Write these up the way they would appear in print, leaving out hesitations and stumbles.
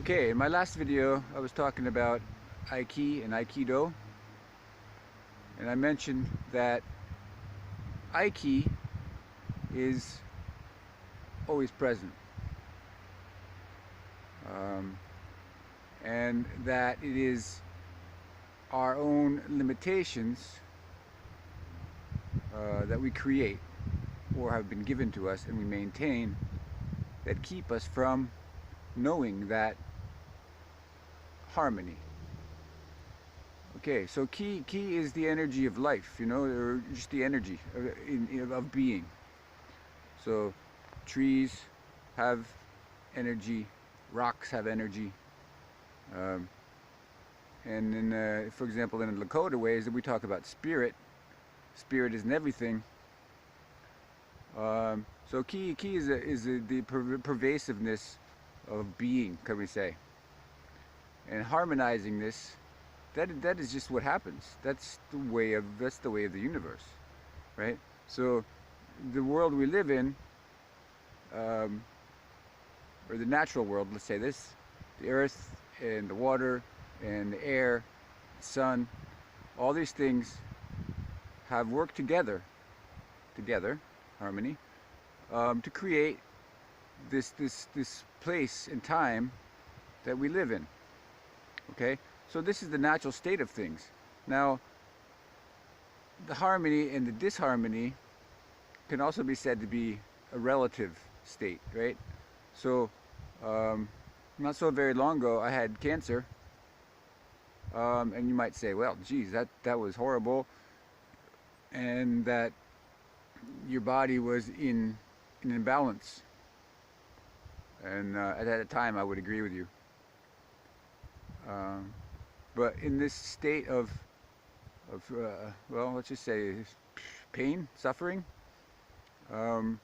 Okay, in my last video I was talking about Aiki and Aikido, and I mentioned that Aiki is always present, um, and that it is our own limitations that we create or have been given to us and we maintain that keep us from knowing that harmony. Okay, so ki is the energy of life, you know, or just the energy of being. So trees have energy, rocks have energy, um, and in, for example, in the Lakota ways that we talk about spirit, spirit is in everything. So ki is the pervasiveness of being, can we say, and harmonizing this. That is just what happens. That's the way of the universe, right? So the world we live in, or the natural world, let's say this, the earth and the water and the air, the sun, all these things have worked together, harmony, to create this place and time that we live in. Okay, so this is the natural state of things. Now, the harmony and the disharmony can also be said to be a relative state, right? So, not so very long ago, I had cancer, and you might say, well, geez, that was horrible, and that your body was in an imbalance. And at that time, I would agree with you. But in this state of well, let's just say pain, suffering, um,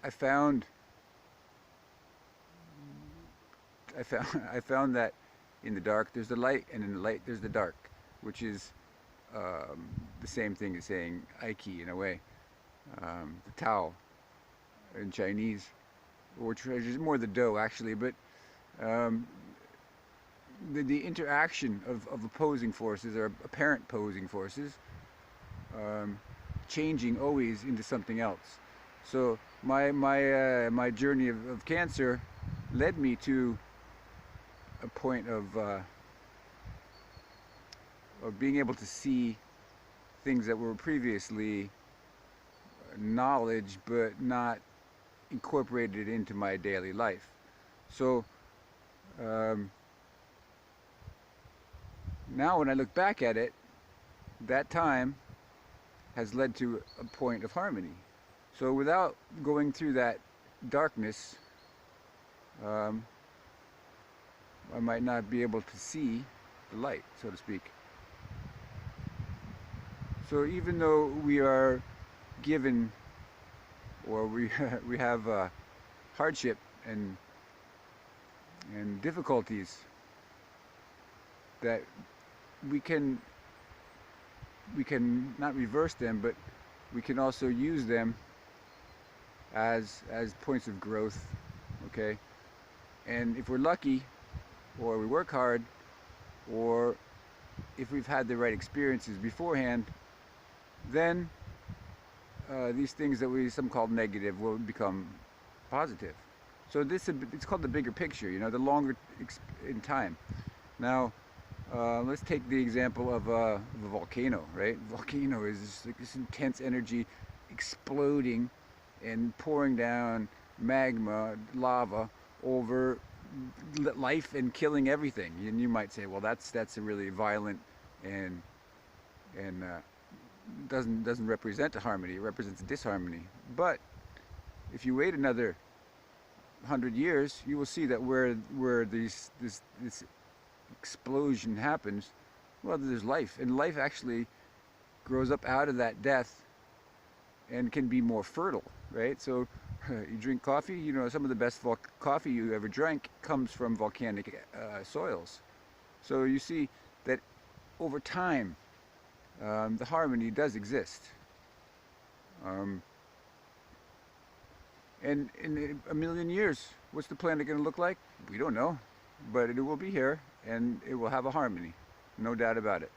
I found I found that in the dark there's the light, and in the light there's the dark, which is the same thing as saying Aiki in a way, the Tao in Chinese, which is more the Do actually, but the interaction of opposing forces, or apparent opposing forces, changing always into something else. So my journey of cancer led me to a point of being able to see things that were previously knowledge but not incorporated into my daily life. So now when I look back at it, that time has led to a point of harmony. So without going through that darkness, I might not be able to see the light, so to speak. So even though we are given, or we we have hardship and difficulties, that we can not reverse them, but we can also use them as points of growth. Okay, and if we're lucky, or we work hard, or if we've had the right experiences beforehand, then these things that some call negative will become positive. So it's called the bigger picture, you know, the longer in time. Now, let's take the example of a volcano, right? Volcano is like this intense energy exploding and pouring down magma, lava over life and killing everything. And you might say, well, that's a really violent and doesn't represent a harmony. It represents a disharmony. But if you wait another 100 years, you will see that where this explosion happens, well, there's life, and life actually grows up out of that death and can be more fertile, right? So you drink coffee, you know, some of the best coffee you ever drank comes from volcanic soils. So you see that over time, the harmony does exist. And in a million years, What's the planet going to look like? We don't know, but it will be here, and it will have a harmony, no doubt about it.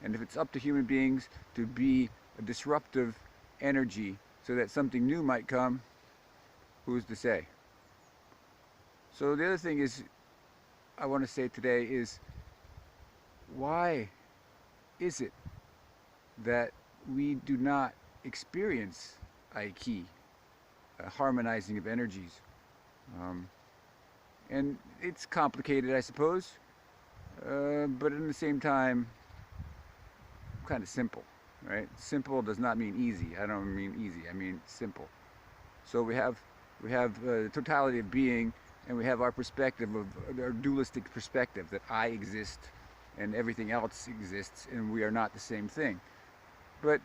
And if it's up to human beings to be a disruptive energy so that something new might come, who's to say? So the other thing is, I want to say today is, why is it that we do not experience Aiki, harmonizing of energies? And it's complicated, I suppose, but at the same time, kind of simple, right? Simple does not mean easy. I don't mean easy. I mean simple. So we have the totality of being, and we have our perspective of our dualistic perspective that I exist and everything else exists, and we are not the same thing. But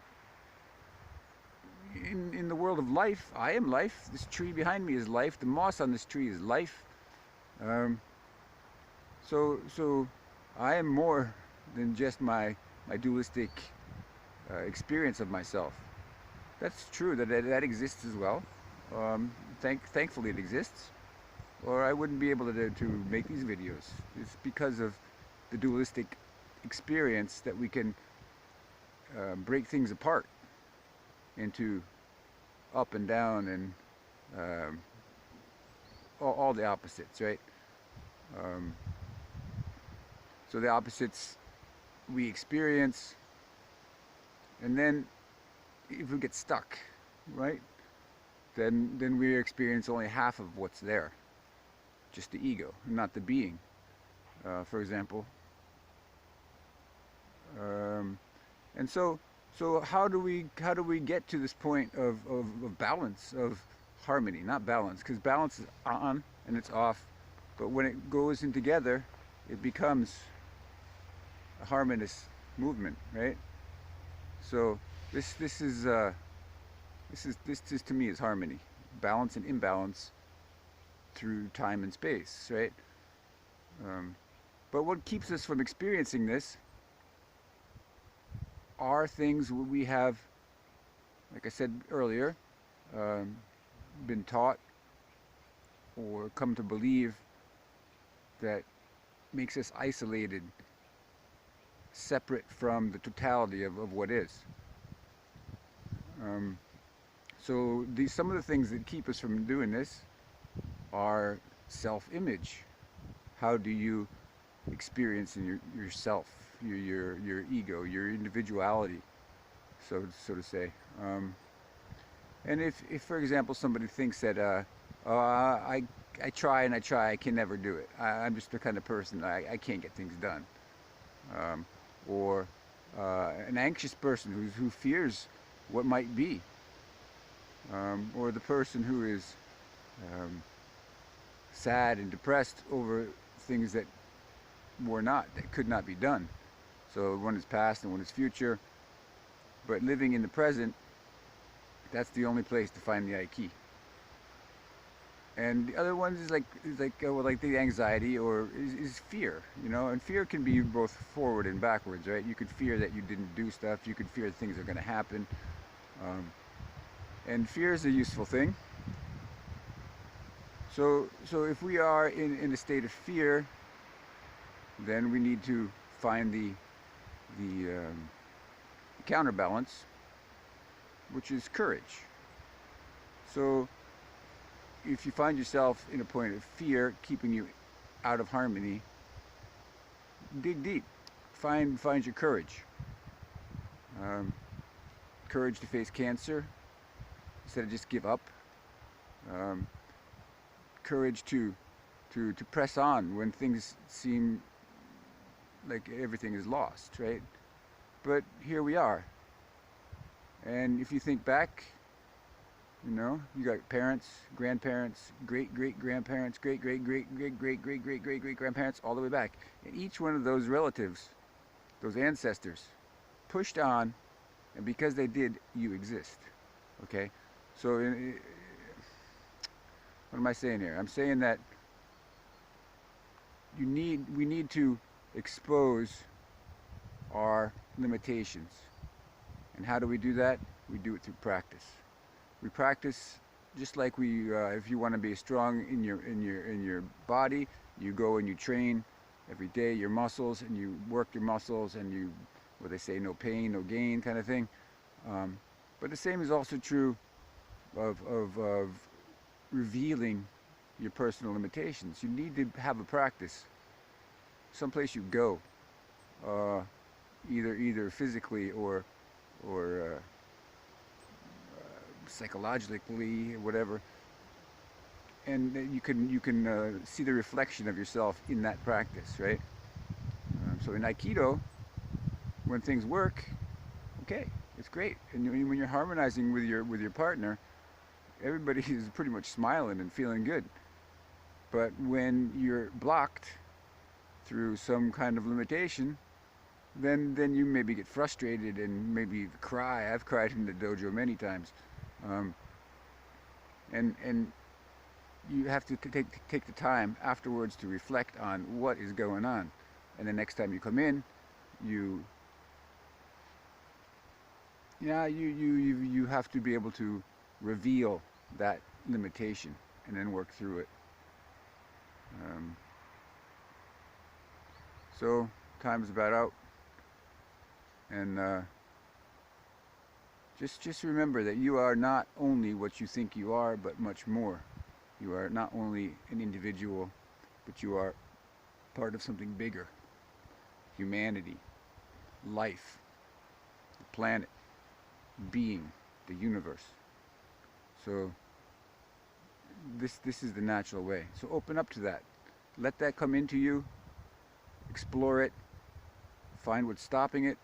in the world of life, I am life. This tree behind me is life. The moss on this tree is life. So I am more than just my dualistic experience of myself. That's true, that exists as well. Thankfully it exists, or I wouldn't be able to make these videos. It's because of the dualistic experience that we can break things apart into up and down and all the opposites, right? So the opposites we experience, and then if we get stuck, right, then we experience only half of what's there, just the ego, not the being, for example. And so how do we get to this point of balance, of harmony? Not balance, because balance is on and it's off, but when it goes in together, it becomes a harmonious movement, right? So this is to me is harmony, balance and imbalance through time and space, right? But what keeps us from experiencing this are things we have, like I said earlier, been taught or come to believe that makes us isolated, separate from the totality of what is. So some of the things that keep us from doing this are self-image. How do you experience in yourself, your ego, your individuality, so to say. And if for example somebody thinks that I try and I try, I can never do it. I'm just the kind of person I can't get things done. Or an anxious person who fears what might be. Or the person who is sad and depressed over things that could not be done. So one is past and one is future, but living in the present, that's the only place to find the Aiki. And the other ones is like the anxiety or is fear, you know, and fear can be both forward and backwards, right? You could fear that you didn't do stuff, you could fear that things are going to happen, and fear is a useful thing. So if we are in a state of fear, then we need to find the counterbalance, which is courage. So if you find yourself in a point of fear keeping you out of harmony, dig deep. Find your courage. Courage to face cancer instead of just give up. Courage to press on when things seem like everything is lost, right? But here we are. And if you think back, you know, you got parents, grandparents, great-great-grandparents, great-great-great-great-great-great-great-great-grandparents, all the way back. And each one of those relatives, those ancestors, pushed on, and because they did, you exist. Okay? So, what am I saying here? I'm saying that we need to expose our limitations. And how do we do that? We do it through practice. We practice just like if you want to be strong in your body, you go and you train every day your muscles, and you work your muscles, and you, what they say, no pain, no gain, kind of thing. Um, but the same is also true of revealing your personal limitations. You need to have a practice, someplace you go, uh, either physically or psychologically, whatever, and you can see the reflection of yourself in that practice, right? So in Aikido, when things work, okay, it's great, and when you're harmonizing with your partner, everybody is pretty much smiling and feeling good. But when you're blocked through some kind of limitation, then you maybe get frustrated and maybe cry. I've cried in the dojo many times, um, and you have to take the time afterwards to reflect on what is going on, and the next time you come in, you yeah you have to be able to reveal that limitation and then work through it. Um, so time is about out, and just remember that you are not only what you think you are, but much more. You are not only an individual, but you are part of something bigger: humanity, life, the planet, being, the universe. So this is the natural way. So open up to that. Let that come into you. Explore it. Find what's stopping it.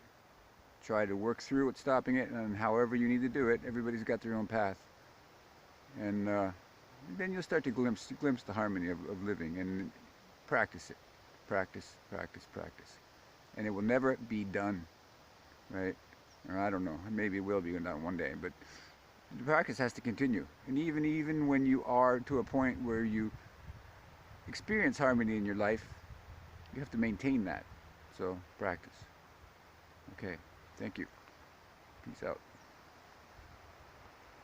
Try to work through what's stopping it, and however you need to do it. Everybody's got their own path, and then you'll start to glimpse the harmony of living, and practice it. Practice, practice, practice, and it will never be done, right? Or I don't know. Maybe it will be done one day, but the practice has to continue. And even when you are to a point where you experience harmony in your life, you have to maintain that. So practice. Okay. Thank you. Peace out.